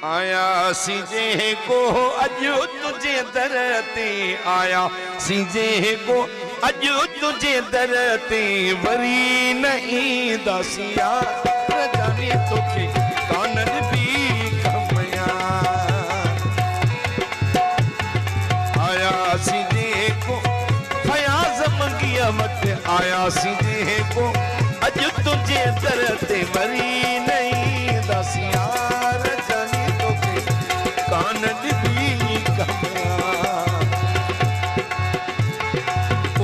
आया सीजे को अजो तुझे दर ते आया सीजे को अजो तुझे दर ते वरी नहीं दसिया जाने तोखे कानन भी कमया आया सीजे को फयाज मंगिया मत आया सीजे को अजो तुझे दर ते वरी नहीं दसिया कानन भी कमया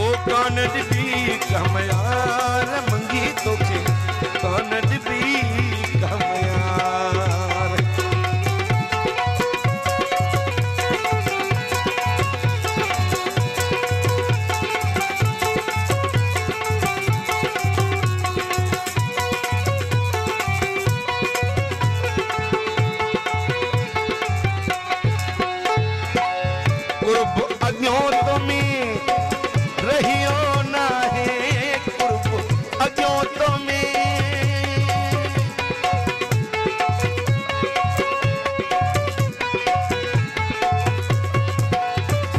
ओ कानन भी कमया मंगी तोखे कानन भी कमया अज्ञात में रहियो ना है कुर्ब अज्ञात में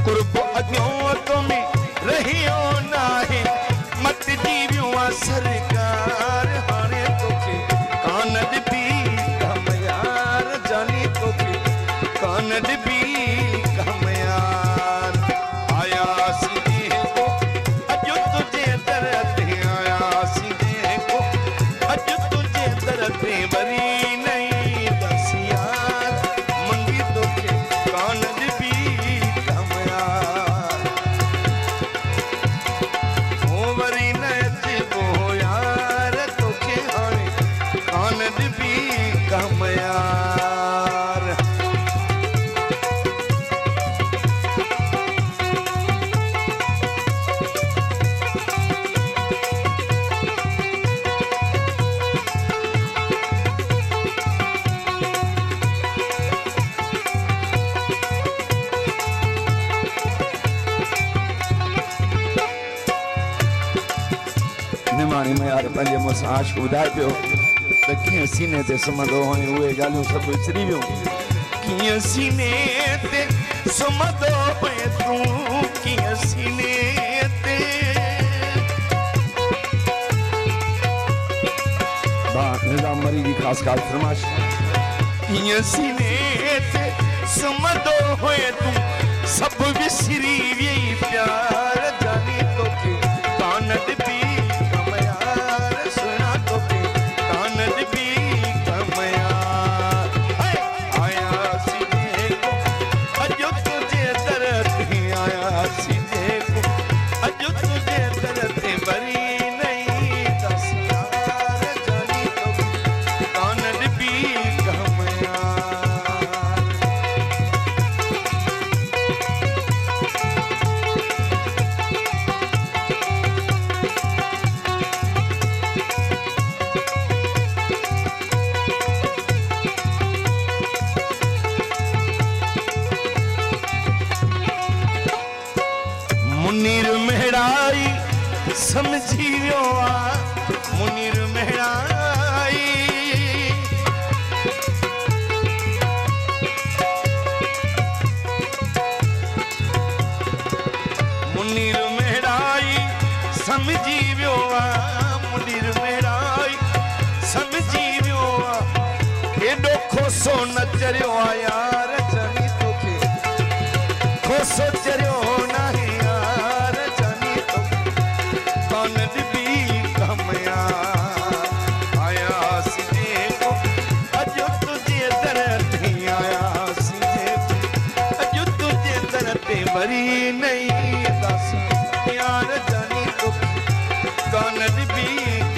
कुर्ब अज्ञात में रहियो ना है मत जीवियो सरकार हाने तोखे कानन भी कमयार जानी तोखे कानन भी कमयार आया सीधे को अजो तुझे दर ते आया सीधे को अजो तुझे दर ते बरी नहीं दसिया मंगी तोखे कानन भी कमयार ओ वरी नहीं वो यार तोखे हाणे कानन भी कमयार निमाणी में यार पंहिंजे मूंसां आशिक़ ॿुधाए पियो त कीअं सीने ते सुम्हंदो हुई उहे ॻाल्हियूं सभु विसरी वियूं कीअं सीने ते सुम्हंदो हुए तूं कीअं सीने ते निज़ाम मरी जी ख़ासि ॻाल्हि फरमाइश कीअं सीने ते सुम्हंदो हुए तूं सभु विसरी वई प्यार जानी तोखे कानन भी मुनीर मेहराई समझी वियो आ मुनीर मेहराई मुनीर मेहराई समझी वियो आ मुनीर मेहराई समझी वियो आ एॾो खोसो न चरियो आ यार जानी तोखे खोसो चरियो नाही कानन भी कमयार आया सीधे को अजो तुझे दर ते आया सीधे को अजो तुझे दर ते वरी नहीं दस यार जानी तो कानन भी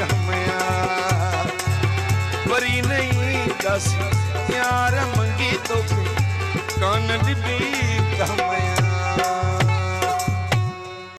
कमयार वरी नहीं दस यार मंगी तो कानन भी कमयार